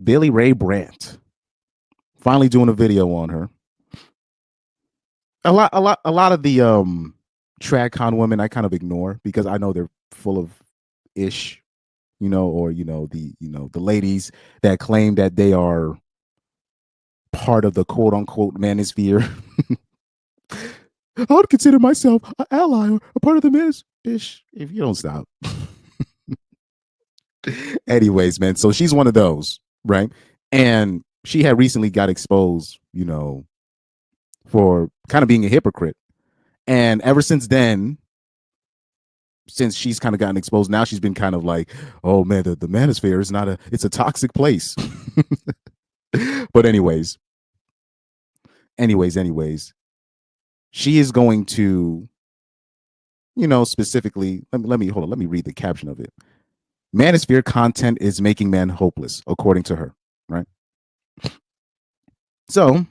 Billie Rae Brandt. Finally doing a video on her. A lot of the TradCon women I kind of ignore because I know they're full of ish, or the ladies that claim that they are part of the quote unquote manosphere. I would consider myself an ally or a part of the manosphere. If you don't stop. Anyways, man. So she's one of those, right? And she had recently got exposed, for kind of being a hypocrite. And ever since then, since she's kind of gotten exposed, now she's been kind of like, oh man, the manosphere is not it's a toxic place. But anyways, she is going to, specifically, let me hold on, let me read the caption of it. Manosphere content is making men hopeless, according to her, right? So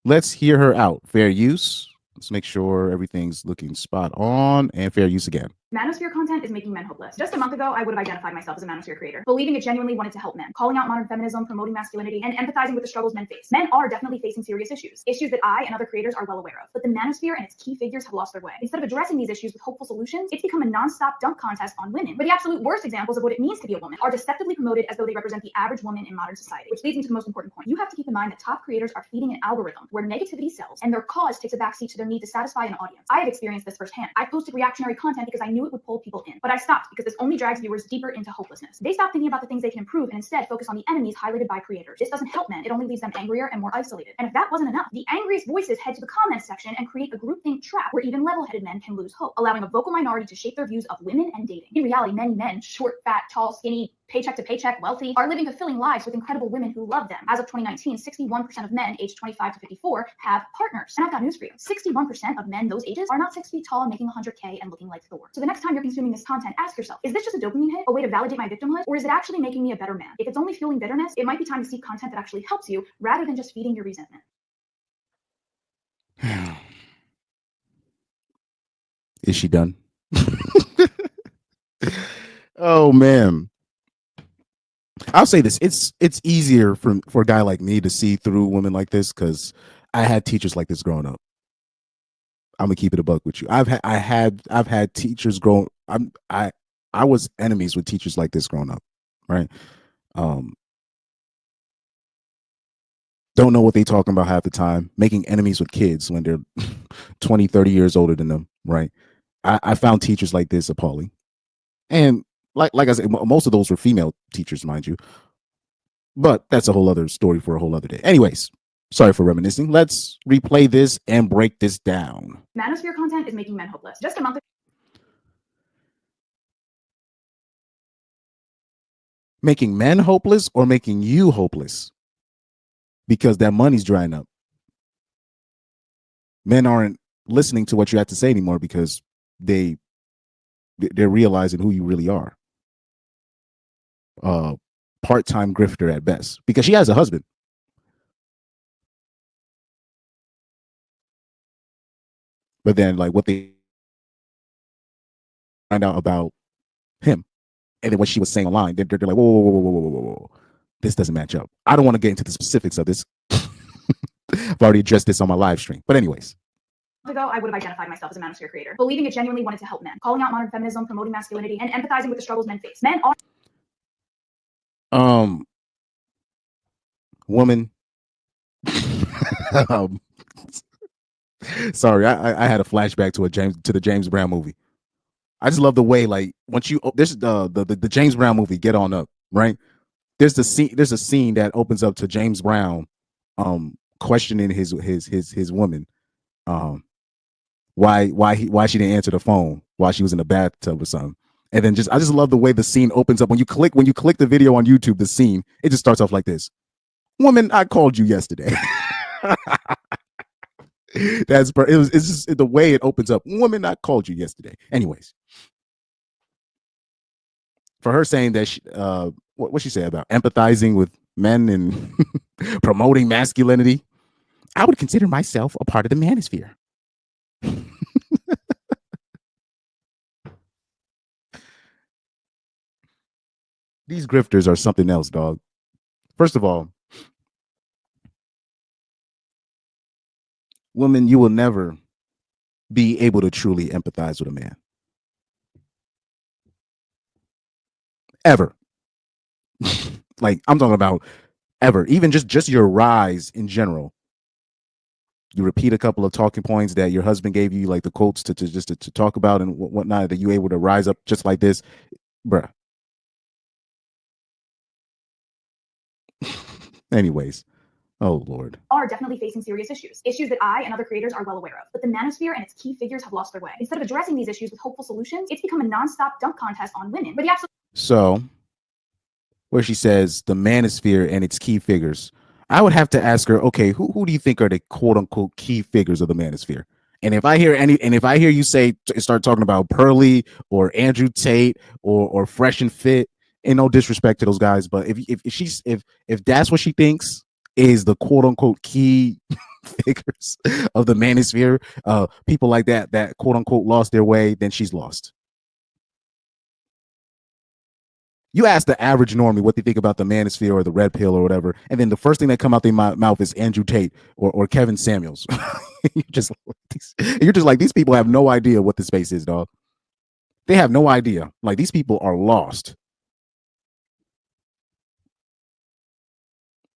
let's hear her out. Fair use. Let's make sure everything's looking spot on, and fair use again. Manosphere content is making men hopeless. Just a month ago, I would have identified myself as a Manosphere creator, believing it genuinely wanted to help men, calling out modern feminism, promoting masculinity, and empathizing with the struggles men face. Men are definitely facing serious issues that I and other creators are well aware of. But the Manosphere and its key figures have lost their way. Instead of addressing these issues with hopeful solutions, it's become a non-stop dunk contest on women, where the absolute worst examples of what it means to be a woman are deceptively promoted as though they represent the average woman in modern society. Which leads me to the most important point. You have to keep in mind that top creators are feeding an algorithm where negativity sells, and their cause takes a backseat to their need to satisfy an audience. I have experienced this firsthand. I posted reactionary content because I knew it would pull people in. But I stopped because this only drags viewers deeper into hopelessness. They stop thinking about the things they can improve and instead focus on the enemies highlighted by creators. This doesn't help men. It only leaves them angrier and more isolated. And if that wasn't enough, the angriest voices head to the comments section and create a groupthink trap where even level-headed men can lose hope, allowing a vocal minority to shape their views of women and dating. In reality, many men, short, fat, tall, skinny, paycheck to paycheck, wealthy, are living fulfilling lives with incredible women who love them. As of 2019, 61% of men aged 25 to 54 have partners. And I've got news for you. 61% of men those ages are not 6 feet tall and making 100K and looking like Thor. So the next time you're consuming this content, ask yourself, is this just a dopamine hit, a way to validate my victimhood, or is it actually making me a better man? If it's only fueling bitterness, it might be time to seek content that actually helps you rather than just feeding your resentment. Is she done? Oh man. I'll say this: it's easier for a guy like me to see through women like this because I had teachers like this growing up. I'm gonna keep it a buck with you. I've had teachers grow. I was enemies with teachers like this growing up, right? Um, don't know what they talking about half the time. Making enemies with kids when they're 20, 30 years older than them, right? I found teachers like this appalling, and like I said, most of those were female teachers, mind you. But that's a whole other story for a whole other day. Anyways, sorry for reminiscing. Let's replay this and break this down. Manosphere content is making men hopeless. Just a month ago. Making men hopeless or making you hopeless? Because that money's drying up. Men aren't listening to what you have to say anymore because they're realizing who you really are. Part-time grifter at best, because she has a husband. But then, like, what they find out about him, and then what she was saying online, they're like, whoa, whoa, whoa, whoa, whoa, whoa, whoa, this doesn't match up. I don't want to get into the specifics of this. I've already addressed this on my live stream. But anyways. Ago, I would have identified myself as a Manosphere creator, believing it genuinely wanted to help men, calling out modern feminism, promoting masculinity, and empathizing with the struggles men face. Men are woman. Sorry, I had a flashback to the James Brown movie. I just love the way, like, once you this the James Brown movie, Get On Up, right? There's a scene that opens up to James Brown questioning his woman, why she didn't answer the phone while she was in the bathtub or something. And then I just love the way the scene opens up. When you click the video on YouTube, the scene, it just starts off like this. Woman, I called you yesterday. It's just the way it opens up. Woman, I called you yesterday. Anyways, for her saying that what she say about empathizing with men and promoting masculinity, I would consider myself a part of the manosphere. These grifters are something else, dog. First of all, women, you will never be able to truly empathize with a man. Ever. Like, I'm talking about ever. Even just your rise in general. You repeat a couple of talking points that your husband gave you, like the quotes to talk about and whatnot, that you able to rise up just like this, bruh. Anyways, oh Lord. Are definitely facing serious issues that I and other creators are well aware of. But the Manosphere and its key figures have lost their way. Instead of addressing these issues with hopeful solutions, it's become a non-stop dunk contest on women, where the absolute So, where she says the Manosphere and its key figures, I would have to ask her, okay, who do you think are the quote unquote key figures of the Manosphere? And if I hear you start talking about Pearly or Andrew Tate or Fresh and Fit, and no disrespect to those guys, but if that's what she thinks is the quote unquote key figures of the Manosphere, people like that quote unquote lost their way, then she's lost. You ask the average normie what they think about the Manosphere or the Red Pill or whatever, and then the first thing that come out their mouth is Andrew Tate or Kevin Samuels. you're just like, these people have no idea what the space is, dog. They have no idea. Like, these people are lost.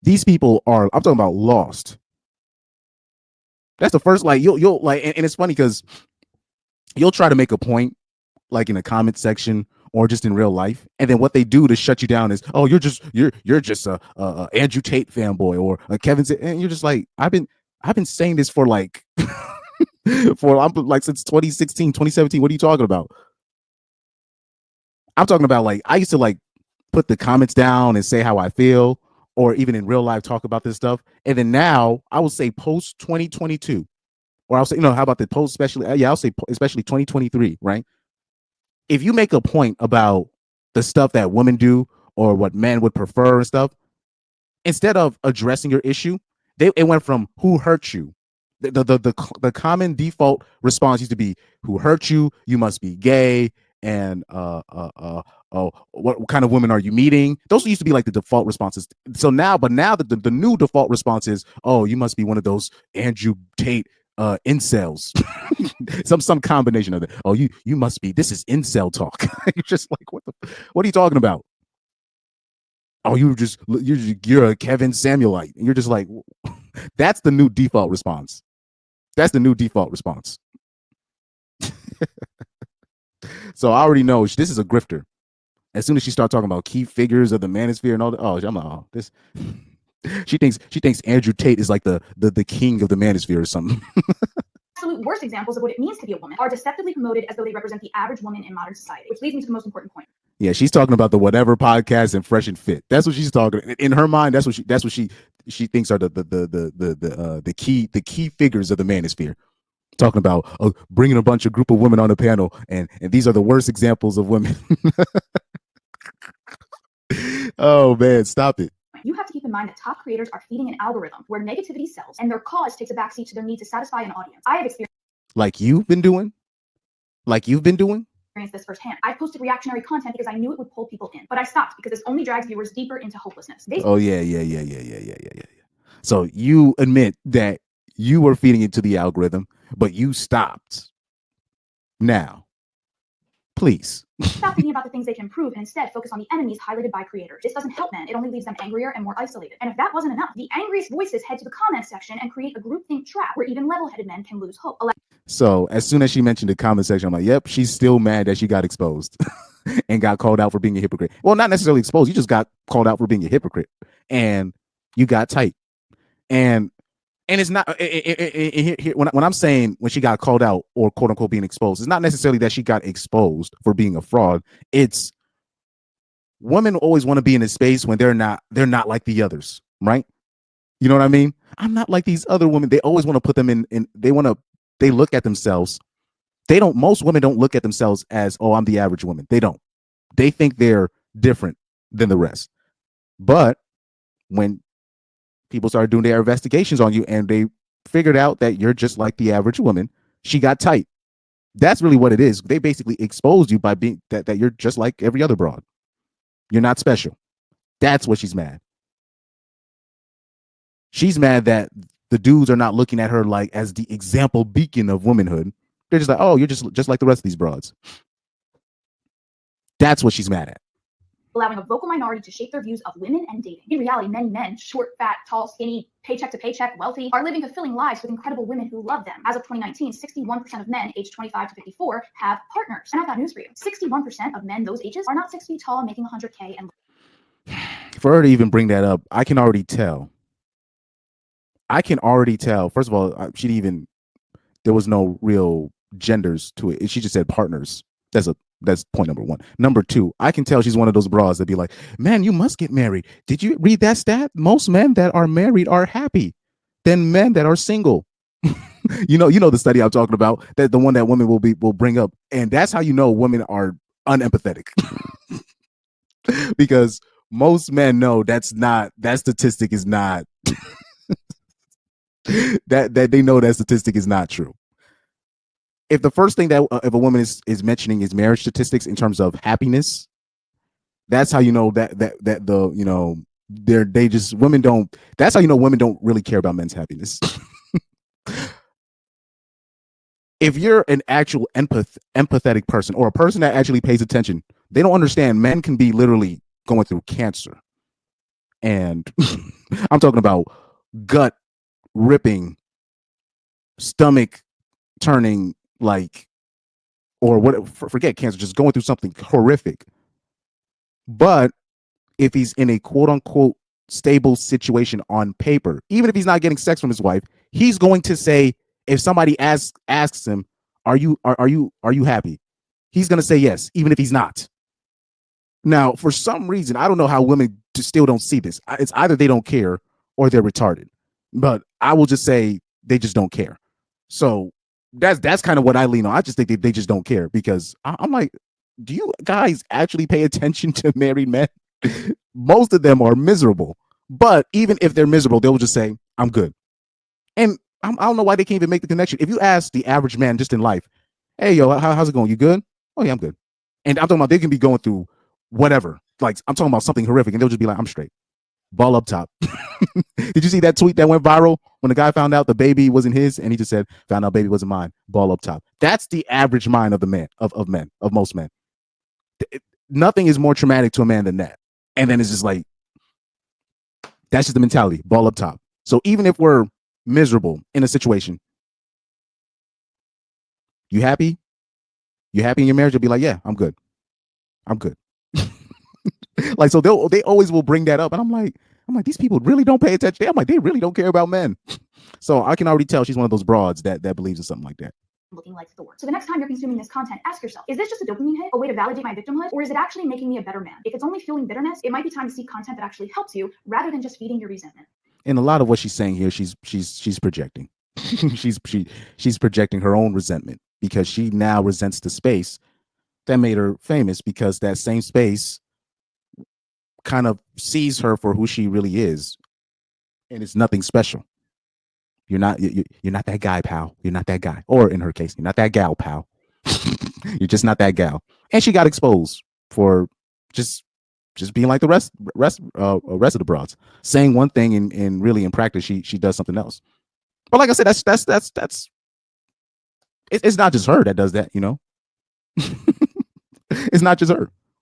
These people are, I'm talking about lost. That's the first, like, you'll like, and it's funny because you'll try to make a point, like in a comment section or just in real life, and then what they do to shut you down is, oh, you're just a Andrew Tate fanboy or a Kevin, and you're just like, I've been saying this for like I'm like since 2016, 2017. What are you talking about? I'm talking about, like, I used to like put the comments down and say how I feel, or even in real life talk about this stuff, and then now I will say post 2022, or I'll say, how about the post, especially, I'll say especially 2023, right? If you make a point about the stuff that women do or what men would prefer and stuff, instead of addressing your issue, it went from who hurt you. The common default response used to be who hurt you, you must be gay, and oh, what kind of women are you meeting? Those used to be like the default responses. So now the new default response is, oh, you must be one of those Andrew Tate incels. some combination of it. Oh, you must be, this is incel talk. You're just like, what are you talking about? Oh, you're a Kevin Samuelite. And you're just like, that's the new default response. That's the new default response. So I already know this is a grifter. As soon as she starts talking about key figures of the Manosphere and all that, oh, I'm like, oh, this. She thinks Andrew Tate is like the king of the Manosphere or something. Absolute worst examples of what it means to be a woman are deceptively promoted as though they represent the average woman in modern society, which leads me to the most important point. Yeah, she's talking about the Whatever podcast and Fresh and Fit. That's what she's talking. In her mind, that's what she thinks are the key figures of the Manosphere. Talking about bringing a bunch of group of women on a panel, and these are the worst examples of women. Oh man, stop it. You have to keep in mind that top creators are feeding an algorithm where negativity sells and their cause takes a backseat to their need to satisfy an audience. I have experienced like you've been doing this firsthand. I posted reactionary content because I knew it would pull people in, but I stopped because this only drags viewers deeper into hopelessness. Oh yeah. So you admit that you were feeding into the algorithm, but you stopped. Now, please stop thinking about the things they can improve and instead focus on the enemies highlighted by creators. This doesn't help men. It only leaves them angrier and more isolated. And if that wasn't enough, the angriest voices head to the comment section and create a groupthink trap where even level-headed men can lose hope. So as soon as she mentioned the comment section, I'm like, yep, she's still mad that she got exposed and got called out for being a hypocrite. Well, not necessarily exposed. You just got called out for being a hypocrite and you got tight. And it's not when I'm saying when she got called out or quote unquote being exposed, it's not necessarily that she got exposed for being a fraud. It's women always want to be in a space when they're not like the others, right? You know what I mean? I'm not like these other women. They always want to put them in they look at themselves. Most women don't look at themselves as, oh, I'm the average woman. They don't. They think they're different than the rest. But when people started doing their investigations on you and they figured out that you're just like the average woman, she got tight. That's really what it is. They basically exposed you by being that you're just like every other broad. You're not special. That's what she's mad. She's mad that the dudes are not looking at her like as the example beacon of womanhood. They're just like, oh, you're just like the rest of these broads. That's what she's mad at. Allowing a vocal minority to shape their views of women and dating. In reality, many men, short, fat, tall, skinny, paycheck to paycheck, wealthy, are living fulfilling lives with incredible women who love them. As of 2019, 61% of men aged 25 to 54 have partners. And I've got news for you. 61% of men those ages are not 6 feet tall, making 100K and for her to even bring that up, I can already tell. First of all, there was no real genders to it. She just said partners. That's point number one. Number two, I can tell she's one of those bras that be like, man, you must get married. Did you read that stat? Most men that are married are happy than men that are single. you know the study I'm talking about, that the one that women will bring up. And that's how you know women are unempathetic. Because most men know that statistic is not that they know that statistic is not true. If the first thing that if a woman is mentioning is marriage statistics in terms of happiness, that's how you know that the they just women don't. That's how you know women don't really care about men's happiness. If you're an actual empathetic person or a person that actually pays attention, they don't understand men can be literally going through cancer, and I'm talking about gut ripping, stomach turning, like, or what, forget cancer, just going through something horrific. But if he's in a quote unquote stable situation on paper, even if he's not getting sex from his wife, he's going to say, if somebody asks him, are you happy? He's going to say yes, even if he's not. Now, for some reason, I don't know how women still don't see this. It's either they don't care or they're retarded. But I will just say they just don't care. So that's kind of what I lean on. I just think they just don't care, because I'm like, do you guys actually pay attention to married men? Most of them are miserable. But even if they're miserable, they'll just say, I'm good. And I don't know why they can't even make the connection. If you ask the average man just in life, hey, yo, how's it going? You good? Oh, yeah, I'm good. And I'm talking about they can be going through whatever. Like, I'm talking about something horrific, and they'll just be like, I'm straight. Ball up top. Did you see that tweet that went viral when the guy found out the baby wasn't his, and he just said, found out baby wasn't mine, ball up top? That's the average mind of the man, of men, of most men. Nothing is more traumatic to a man than that. And then it's just like, that's just the mentality, ball up top. So even if we're miserable in a situation, you happy? You happy in your marriage? You'll be like, yeah, I'm good. I'm good. Like, so they always will bring that up. And I'm like, these people really don't pay attention. I'm like, they really don't care about men. So I can already tell she's one of those broads that believes in something like that. Looking like Thor. So the next time you're consuming this content, ask yourself, is this just a dopamine hit, a way to validate my victimhood, or is it actually making me a better man? If it's only fueling bitterness, it might be time to seek content that actually helps you rather than just feeding your resentment. And a lot of what she's saying here, she's projecting. she's projecting her own resentment, because she now resents the space that made her famous, because that same space kind of sees her for who she really is, and it's nothing special. You're not that guy, pal. You're not that guy. Or in her case, you're not that gal, pal. You're just not that gal. And she got exposed for just being like the rest of the broads, saying one thing and really in practice she does something else. But like I said, that's it's not just her that does that, you know. It's not just her.